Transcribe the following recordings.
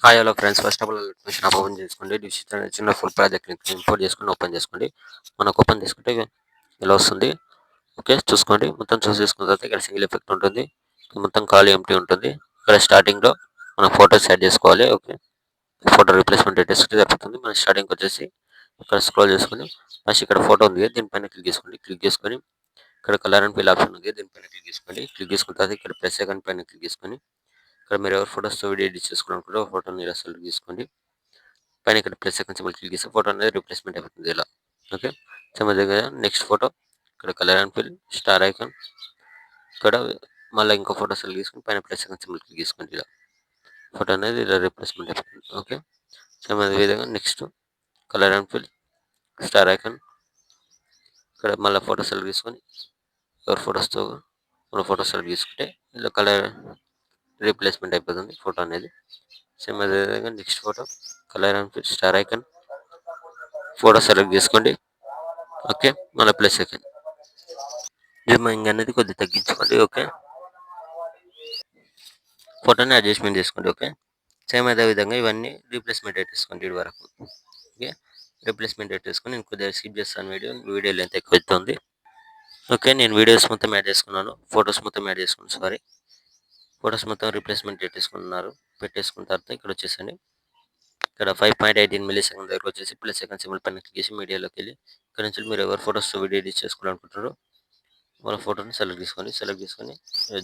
Hi hello friends, first of all machine open చేసుకోండి. Digital చిన్న full project import చేసుకొని open చేసుకోండి. మనకు ఓపెన్ చేసుకుంటే ఇలా వస్తుంది. ఓకే, చూసుకోండి. మొత్తం చూస్ చేసుకున్న తర్వాత ఇక్కడ సింగిల్ ఎఫెక్ట్ ఉంటుంది. మొత్తం ఖాళీ ఎంటీ ఉంటుంది. ఇక్కడ స్టార్టింగ్లో మనం ఫోటోస్ యాడ్ చేసుకోవాలి. ఓకే, ఫోటో రీప్లేస్మెంట్ పెట్టేసుకుంటే సరిపోతుంది. మన స్టార్టింగ్ వచ్చేసి ఇక్కడ స్క్రోల్ చేసుకొని ఫస్ట్ ఇక్కడ ఫోటో ఉంది, దీనిపైన క్లిక్ చేసుకోండి. క్లిక్ చేసుకొని ఇక్కడ కలర్ అండ్ ఫిల్ ఆప్షన్ ఉంది, దీనిపైన క్లిక్ చేసుకోండి. క్లిక్ చేసుకున్న తర్వాత ఇక్కడ ప్లస్ ఐకాన్ పైన క్లిక్ చేసుకొని ఇక్కడ మీరు ఎవరు ఫోటోస్తో వీడియో ఎడిట్ చేసుకోవాలనుకుంటే ఫోటోని ఇలా సెలెక్ట్ చేసుకోండి. పైన ఇక్కడ ప్లస్ ఐకాన్ సింబల్ క్లిక్ చేస్తే ఫోటో అనేది రీప్లేస్మెంట్ అయిపోతుంది ఇలా. ఓకే, సో దగ్గర నెక్స్ట్ ఫోటో ఇక్కడ colour and fill star icon ఇక్కడ మళ్ళీ ఇంకో ఫోటో సెలెక్ట్ చేసుకుని పైన ప్లస్ ఐకాన్ సింబల్ క్లిక్ చేసుకోండి. ఇలా ఫోటో అనేది ఇలా రీప్లేస్మెంట్ అయిపోతుంది. ఓకే, సో అదే విధంగా next colour and fill star icon ఇక్కడ మళ్ళీ ఫోటో సెలెక్ట్ చేసుకొని ఎవరి ఫోటోస్తో మన ఫోటో సెలెక్ట్ చేసుకుంటే ఇలా కలర్ రీప్లేస్మెంట్ అయిపోతుంది ఫోటో అనేది. సేమ్ అదేవిధంగా next photo colour and fill star icon photo select చేసుకోండి. ఓకే, మళ్ళీ ప్లస్ ఐకాన్ జూమింగ్ అనేది కొద్దిగా తగ్గించుకోండి. ఓకే, ఫోటోని అడ్జస్ట్మెంట్ చేసుకోండి. ఓకే, సేమ్ అదే విధంగా ఇవన్నీ రీప్లేస్మెంట్ పెట్టేసుకోండి ఇటు వరకు. ఓకే, రీప్లేస్మెంట్ పెట్టేసుకొని నేను కొద్దిగా స్కిప్ చేస్తాను. వీడియో లెంత్ ఎక్కువ అవుతుంది. ఓకే, నేను వీడియోస్ మొత్తం యాడ్ చేసుకున్నాను, ఫొటోస్ మొత్తం యాడ్ చేసుకున్నాను. సారీ, ఫొటోస్ మొత్తం రీప్లేస్మెంట్ పెట్టేసుకున్న తర్వాత ఇక్కడ వచ్చేసండి. ఇక్కడ 5.18 మిల్లీ సెకండ్ దగ్గర వచ్చేసి ప్లస్ సెకండ్ సింబల్ పైన క్లిక్ చేసి మీడియాలోకి వెళ్ళి ఇక్కడ నుంచి మీరు ఎవరు ఫోటోస్ వీడియో ఎడిట్ చేసుకోవాలనుకుంటారో వాళ్ళ ఫోటోని సెలెక్ట్ చేసుకొని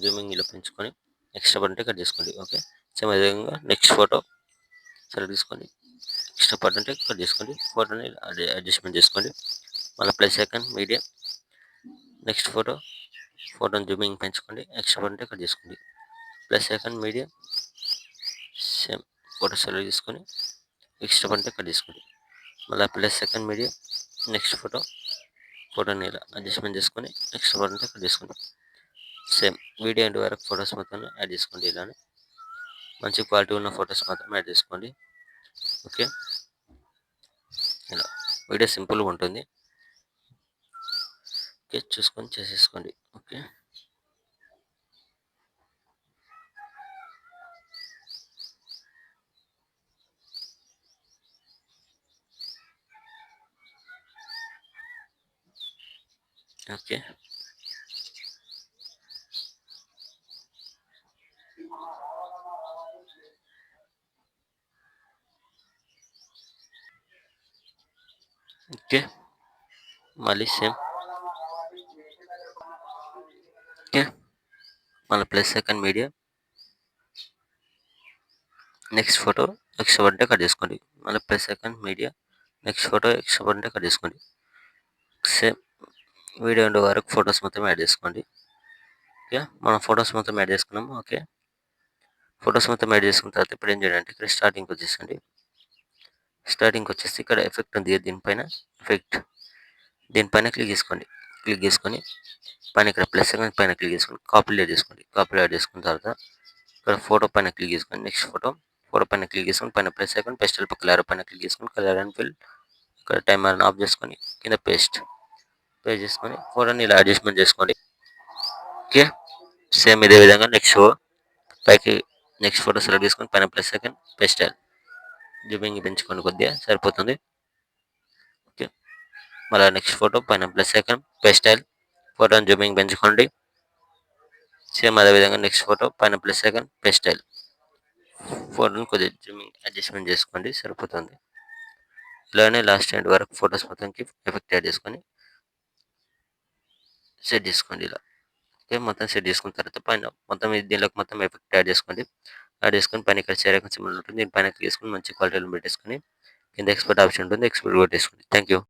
జూమింగ్ ఇలా పెంచుకొని ఎక్స్ట్రా బటన్ కట్ చేసుకోండి. ఓకే, సేమ్ విధంగా నెక్స్ట్ ఫోటో సెలెక్ట్ చేసుకొని ఎక్స్ట్రా బటన్ కట్ చేసుకోండి. ఫోటోని అడ్జస్ట్మెంట్ చేసుకోండి. మళ్ళీ ప్లస్ ఐకాన్ మీడియా నెక్స్ట్ ఫోటోని జూమింగ్ పెంచుకోండి. ఎక్స్ట్రా బటన్ కట్ చేసుకోండి. Plus icon media same photo select చేసుకొని ఎక్స్ట్రా బటన్ కట్ చేసుకోండి. మళ్ళీ ప్లస్ సెకండ్ మీడియా నెక్స్ట్ ఫోటోని ఇలా అడ్జస్ట్మెంట్ చేసుకొని ఎక్స్ట్రా బటన్ కట్ చేసుకోండి. సేమ్ వీడియో ఎండ్ వరకు ఫొటోస్ మొత్తం యాడ్ చేసుకోండి. ఇలానే మంచి క్వాలిటీ ఉన్న ఫొటోస్ మాత్రం యాడ్ చేసుకోండి. ఓకే, ఇలా వీడియో సింపుల్గా ఉంటుంది. ఓకే, చూసుకొని చేసేసుకోండి. ఓకే, ఓకే ఓకే మళ్ళీ సేమ్. ఓకే, మళ్ళీ plus second media next photo extra button cut చేసుకోండి. మళ్ళీ plus second media next photo extra button cut చేసుకోండి. సేమ్ వీడియో ఎండ్ వరకు ఫొటోస్ మొత్తం యాడ్ చేసుకోండి. ఓకే, మనం ఫొటోస్ మొత్తం యాడ్ చేసుకున్నాము. ఓకే, ఫొటోస్ మొత్తం యాడ్ చేసుకున్న తర్వాత ఇప్పుడు ఏం చేయాలంటే ఇక్కడ స్టార్టింగ్కి వచ్చేసి ఇక్కడ ఎఫెక్ట్ ఉంది, దీనిపైన క్లిక్ చేసుకొని పైన ఇక్కడ ప్లస్ పైన క్లిక్ చేసుకొని కాపీ యాడ్ చేసుకున్న తర్వాత ఇక్కడ ఫోటో పైన క్లిక్ చేసుకొని నెక్స్ట్ ఫోటో పైన క్లిక్ చేసుకొని పైన ప్లస్ ఐకాన్ పెస్టల్ కలర్ పైన క్లిక్ చేసుకొని కలర్ అండ్ ఫిల్ ఇక్కడ టైమర్ ఆఫ్ చేసుకొని కింద పేస్ట్ చేసుకొని ఫోటోని ఇలా అడ్జస్ట్మెంట్ చేసుకోండి. ఓకే, సేమ్ ఇదే విధంగా నెక్స్ట్ ఫోటో సెలెక్ట్ చేసుకొని పైన ప్లస్ ఐకాన్ పెస్టల్ జూమింగ్ పెంచుకోండి, కొద్దిగా సరిపోతుంది. ఓకే, మళ్ళీ నెక్స్ట్ ఫోటో పైన ప్లస్ ఐకాన్ పెస్టల్ ఫోటోని జూమింగ్ పెంచుకోండి. సేమ్ అదేవిధంగా నెక్స్ట్ ఫోటో పైన ప్లస్ ఐకాన్ పెస్టల్ ఫోటోని కొద్దిగా జూమింగ్ అడ్జస్ట్మెంట్ చేసుకోండి, సరిపోతుంది. ఇలానే లాస్ట్ ఎండ్ వరకు ఫొటోస్ మొత్తంకి ఎఫెక్ట్ యాడ్ చేసుకొని సెట్ చేసుకోండి ఇలా. ఓకే, మొత్తం సెట్ చేసుకున్న తర్వాత పైన మొత్తం దీనిలోకి మొత్తం ఎఫెక్ట్ యాడ్ చేసుకొని పైన ఇక్కడ షేర్ ఐకాన్ సింబల్ ఉంటుంది, దీని పైన క్లిక్ చేసుకొని మంచి క్వాలిటీలో పెట్టేసుకొని కింద ఎక్స్పోర్ట్ ఆప్షన్ ఉంటుంది, ఎక్స్పోర్ట్ కొట్టేసుకోండి. Thank you.